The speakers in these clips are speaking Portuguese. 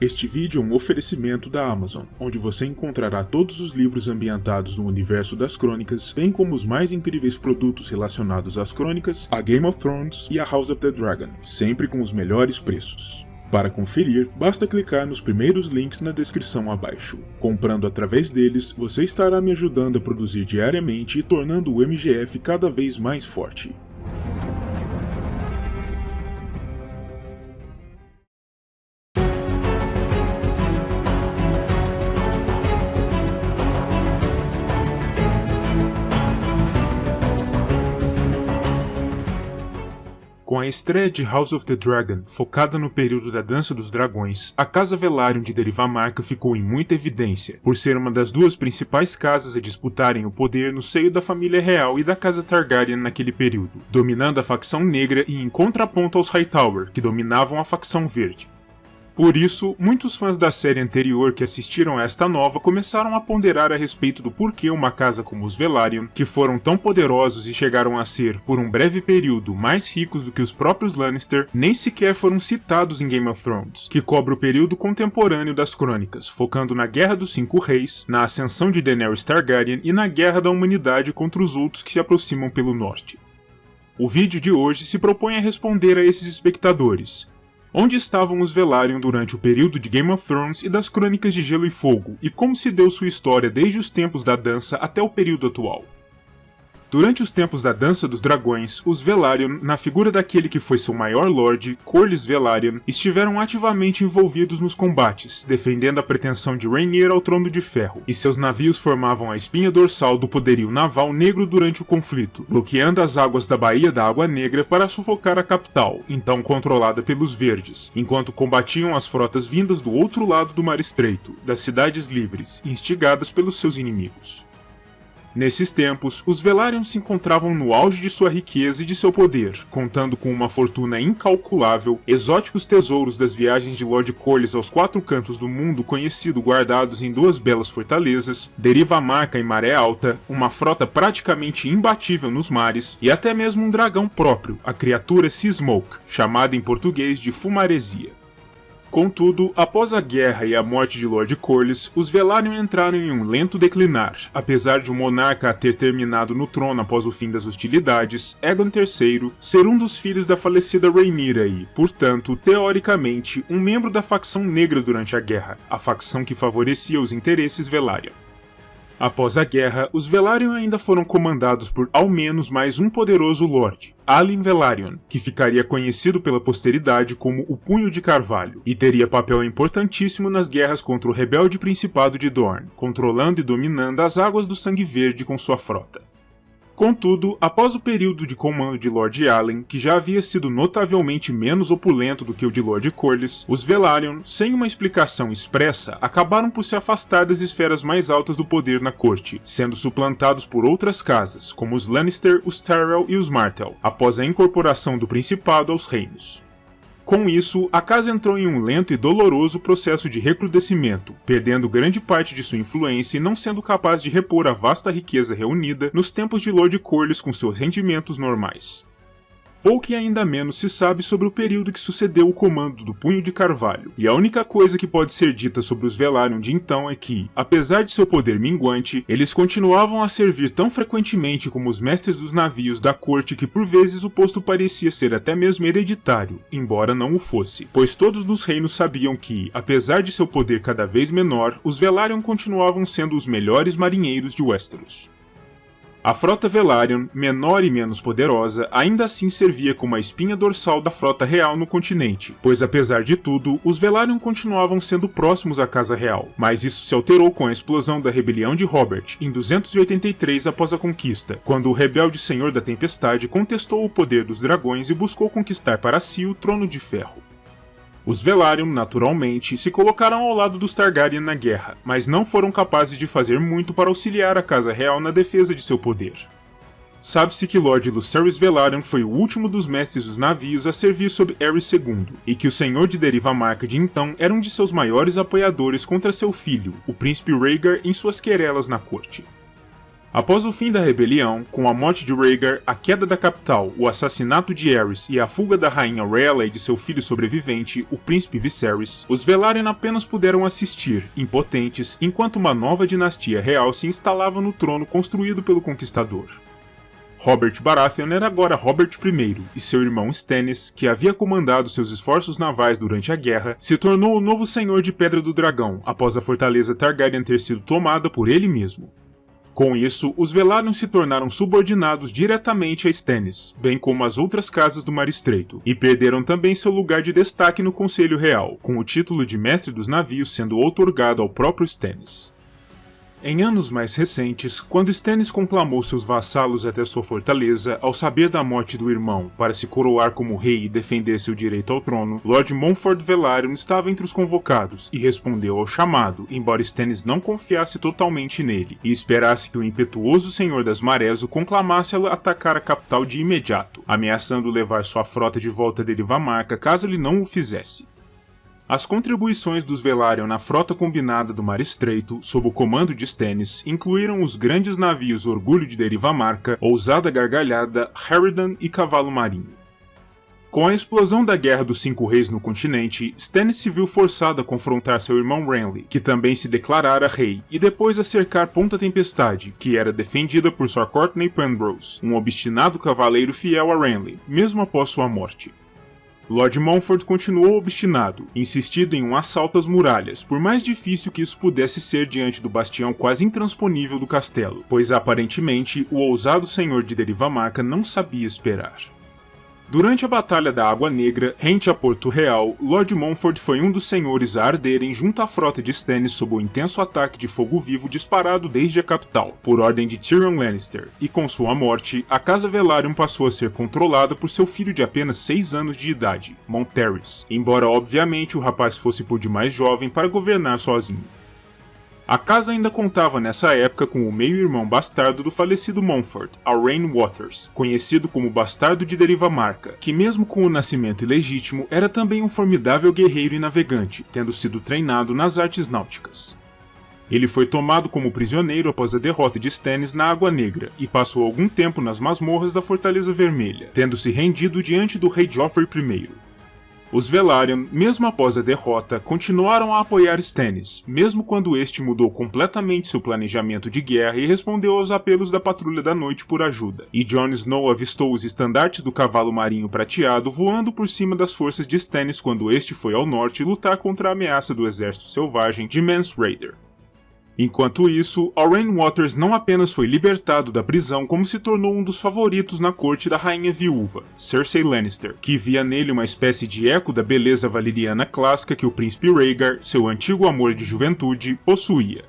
Este vídeo é um oferecimento da Amazon, onde você encontrará todos os livros ambientados no universo das crônicas, bem como os mais incríveis produtos relacionados às crônicas, a Game of Thrones e a House of the Dragon, sempre com os melhores preços. Para conferir, basta clicar nos primeiros links na descrição abaixo. Comprando através deles, você estará me ajudando a produzir diariamente e tornando o MGF cada vez mais forte. Com a estreia de House of the Dragon, focada no período da Dança dos Dragões, a Casa Velaryon de Derivamarca ficou em muita evidência, por ser uma das duas principais casas a disputarem o poder no seio da família real e da Casa Targaryen naquele período, dominando a facção negra e em contraponto aos Hightower, que dominavam a facção verde. Por isso, muitos fãs da série anterior que assistiram a esta nova começaram a ponderar a respeito do porquê uma casa como os Velaryon, que foram tão poderosos e chegaram a ser, por um breve período, mais ricos do que os próprios Lannister, nem sequer foram citados em Game of Thrones, que cobre o período contemporâneo das crônicas, focando na Guerra dos Cinco Reis, na ascensão de Daenerys Targaryen e na Guerra da Humanidade contra os outros que se aproximam pelo norte. O vídeo de hoje se propõe a responder a esses espectadores. Onde estavam os Velaryon durante o período de Game of Thrones e das Crônicas de Gelo e Fogo, e como se deu sua história desde os tempos da dança até o período atual? Durante os tempos da Dança dos Dragões, os Velaryon, na figura daquele que foi seu maior lord, Corlys Velaryon, estiveram ativamente envolvidos nos combates, defendendo a pretensão de Rhaenyra ao Trono de Ferro, e seus navios formavam a espinha dorsal do poderio naval negro durante o conflito, bloqueando as águas da Baía da Água Negra para sufocar a capital, então controlada pelos Verdes, enquanto combatiam as frotas vindas do outro lado do Mar Estreito, das Cidades Livres, instigadas pelos seus inimigos. Nesses tempos, os Velaryon se encontravam no auge de sua riqueza e de seu poder, contando com uma fortuna incalculável, exóticos tesouros das viagens de Lord Corlys aos quatro cantos do mundo conhecido guardados em duas belas fortalezas, Derivamarca e Maré Alta, uma frota praticamente imbatível nos mares e até mesmo um dragão próprio, a criatura Sea Smoke, chamada em português de Fumaresia. Contudo, após a guerra e a morte de Lord Corlys, os Velaryon entraram em um lento declinar, apesar de o monarca ter terminado no trono após o fim das hostilidades, Aegon III ser um dos filhos da falecida Rhaenyra e, portanto, teoricamente, um membro da facção negra durante a guerra, a facção que favorecia os interesses Velaryon. Após a guerra, os Velaryon ainda foram comandados por ao menos mais um poderoso lord, Alyn Velaryon, que ficaria conhecido pela posteridade como o Punho de Carvalho, e teria papel importantíssimo nas guerras contra o rebelde Principado de Dorne, controlando e dominando as águas do Sangue Verde com sua frota. Contudo, após o período de comando de Lord Alyn, que já havia sido notavelmente menos opulento do que o de Lord Corlys, os Velaryon, sem uma explicação expressa, acabaram por se afastar das esferas mais altas do poder na corte, sendo suplantados por outras casas, como os Lannister, os Tyrell e os Martell, após a incorporação do Principado aos reinos. Com isso, a casa entrou em um lento e doloroso processo de recrudescimento, perdendo grande parte de sua influência e não sendo capaz de repor a vasta riqueza reunida nos tempos de Lord Corlys com seus rendimentos normais. Pouco e ainda menos se sabe sobre o período que sucedeu o comando do Punho de Carvalho, e a única coisa que pode ser dita sobre os Velaryon de então é que, apesar de seu poder minguante, eles continuavam a servir tão frequentemente como os mestres dos navios da corte que por vezes o posto parecia ser até mesmo hereditário, embora não o fosse, pois todos nos reinos sabiam que, apesar de seu poder cada vez menor, os Velaryon continuavam sendo os melhores marinheiros de Westeros. A frota Velaryon, menor e menos poderosa, ainda assim servia como a espinha dorsal da frota real no continente, pois apesar de tudo, os Velaryon continuavam sendo próximos à Casa Real, mas isso se alterou com a explosão da rebelião de Robert, em 283 após a conquista, quando o rebelde Senhor da Tempestade contestou o poder dos dragões e buscou conquistar para si o Trono de Ferro. Os Velaryon, naturalmente, se colocaram ao lado dos Targaryen na guerra, mas não foram capazes de fazer muito para auxiliar a Casa Real na defesa de seu poder. Sabe-se que Lord Lucerys Velaryon foi o último dos mestres dos navios a servir sob Aerys II, e que o Senhor de Derivamarca de então era um de seus maiores apoiadores contra seu filho, o Príncipe Rhaegar, em suas querelas na corte. Após o fim da rebelião, com a morte de Rhaegar, a queda da capital, o assassinato de Aerys e a fuga da rainha Rhaella e de seu filho sobrevivente, o príncipe Viserys, os Velaryon apenas puderam assistir, impotentes, enquanto uma nova dinastia real se instalava no trono construído pelo conquistador. Robert Baratheon era agora Robert I, e seu irmão Stannis, que havia comandado seus esforços navais durante a guerra, se tornou o novo senhor de Pedra do Dragão, após a fortaleza Targaryen ter sido tomada por ele mesmo. Com isso, os Velaryon se tornaram subordinados diretamente a Stannis, bem como as outras casas do Mar Estreito, e perderam também seu lugar de destaque no Conselho Real, com o título de Mestre dos Navios sendo outorgado ao próprio Stannis. Em anos mais recentes, quando Stannis conclamou seus vassalos até sua fortaleza, ao saber da morte do irmão, para se coroar como rei e defender seu direito ao trono, Lord Montfort Velaryon estava entre os convocados e respondeu ao chamado, embora Stannis não confiasse totalmente nele, e esperasse que o impetuoso Senhor das Marés o conclamasse a atacar a capital de imediato, ameaçando levar sua frota de volta a Derivamarca caso ele não o fizesse. As contribuições dos Velaryon na frota combinada do Mar Estreito, sob o comando de Stannis, incluíram os grandes navios Orgulho de Derivamarca, Ousada Gargalhada, Harridan e Cavalo Marinho. Com a explosão da Guerra dos Cinco Reis no continente, Stannis se viu forçado a confrontar seu irmão Renly, que também se declarara rei, e depois a cercar Ponta Tempestade, que era defendida por Sir Courtenay Penrose, um obstinado cavaleiro fiel a Renly, mesmo após sua morte. Lord Montfort continuou obstinado, insistindo em um assalto às muralhas, por mais difícil que isso pudesse ser diante do bastião quase intransponível do castelo, pois aparentemente o ousado senhor de Derivamarca não sabia esperar. Durante a Batalha da Água Negra, rente a Porto Real, Lord Montfort foi um dos senhores a arderem junto à frota de Stannis sob o intenso ataque de fogo vivo disparado desde a capital, por ordem de Tyrion Lannister, e com sua morte, a Casa Velaryon passou a ser controlada por seu filho de apenas 6 anos de idade, Monterys, embora obviamente o rapaz fosse por demais jovem para governar sozinho. A casa ainda contava nessa época com o meio-irmão bastardo do falecido Montfort, Aurane Waters, conhecido como Bastardo de Derivamarca, que mesmo com o nascimento ilegítimo era também um formidável guerreiro e navegante, tendo sido treinado nas artes náuticas. Ele foi tomado como prisioneiro após a derrota de Stannis na Água Negra e passou algum tempo nas masmorras da Fortaleza Vermelha, tendo se rendido diante do rei Joffrey I. Os Velaryon, mesmo após a derrota, continuaram a apoiar Stannis, mesmo quando este mudou completamente seu planejamento de guerra e respondeu aos apelos da Patrulha da Noite por ajuda, e Jon Snow avistou os estandartes do Cavalo Marinho Prateado voando por cima das forças de Stannis quando este foi ao norte lutar contra a ameaça do exército selvagem de Mance Rayder. Enquanto isso, Aurane Waters não apenas foi libertado da prisão, como se tornou um dos favoritos na corte da rainha viúva, Cersei Lannister, que via nele uma espécie de eco da beleza valeriana clássica que o príncipe Rhaegar, seu antigo amor de juventude, possuía.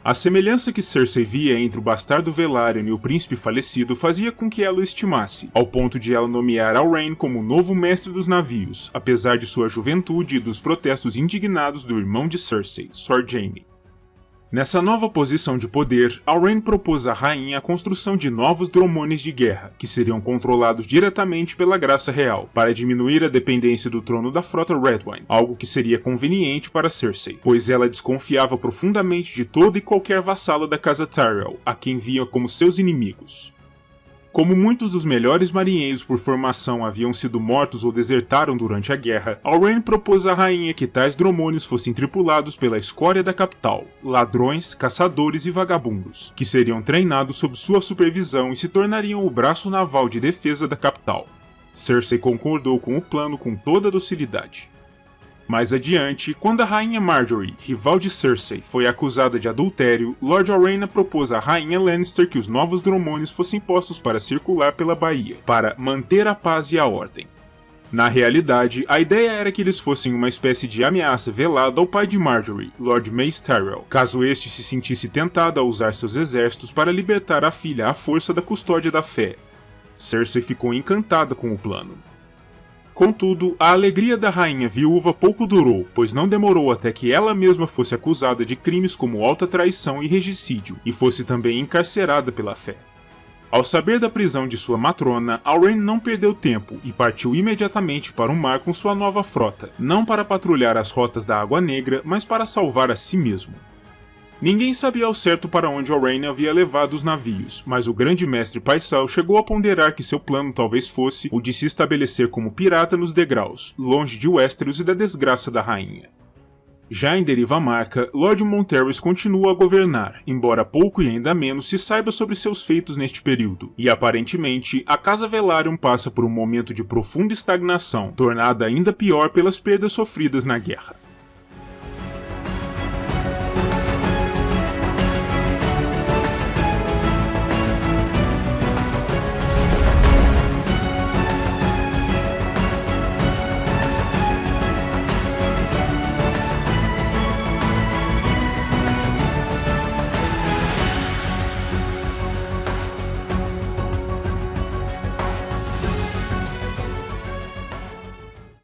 A semelhança que Cersei via entre o bastardo Velaryon e o príncipe falecido fazia com que ela o estimasse, ao ponto de ela nomear Aurane como o novo mestre dos navios, apesar de sua juventude e dos protestos indignados do irmão de Cersei, Sir Jaime. Nessa nova posição de poder, Aurane propôs à rainha a construção de novos dromones de guerra, que seriam controlados diretamente pela Graça Real, para diminuir a dependência do trono da frota Redwyne, algo que seria conveniente para Cersei, pois ela desconfiava profundamente de toda e qualquer vassala da casa Tyrell, a quem via como seus inimigos. Como muitos dos melhores marinheiros por formação haviam sido mortos ou desertaram durante a guerra, Aurane propôs à rainha que tais dromones fossem tripulados pela escória da capital, ladrões, caçadores e vagabundos, que seriam treinados sob sua supervisão e se tornariam o braço naval de defesa da capital. Cersei concordou com o plano com toda docilidade. Mais adiante, quando a rainha Margaery, rival de Cersei, foi acusada de adultério, Lord Aurane propôs à rainha Lannister que os novos dromones fossem postos para circular pela baía, para manter a paz e a ordem. Na realidade, a ideia era que eles fossem uma espécie de ameaça velada ao pai de Margaery, Lord Mace Tyrell, caso este se sentisse tentado a usar seus exércitos para libertar a filha à força da custódia da fé. Cersei ficou encantada com o plano. Contudo, a alegria da rainha viúva pouco durou, pois não demorou até que ela mesma fosse acusada de crimes como alta traição e regicídio, e fosse também encarcerada pela fé. Ao saber da prisão de sua matrona, Aurane não perdeu tempo e partiu imediatamente para o mar com sua nova frota, não para patrulhar as rotas da Água Negra, mas para salvar a si mesmo. Ninguém sabia ao certo para onde Owain havia levado os navios, mas o grande mestre Pycelle chegou a ponderar que seu plano talvez fosse o de se estabelecer como pirata nos degraus, longe de Westeros e da desgraça da rainha. Já em Deriva Marca, Lord Monterys continua a governar, embora pouco e ainda menos se saiba sobre seus feitos neste período, e aparentemente a Casa Velaryon passa por um momento de profunda estagnação, tornada ainda pior pelas perdas sofridas na guerra.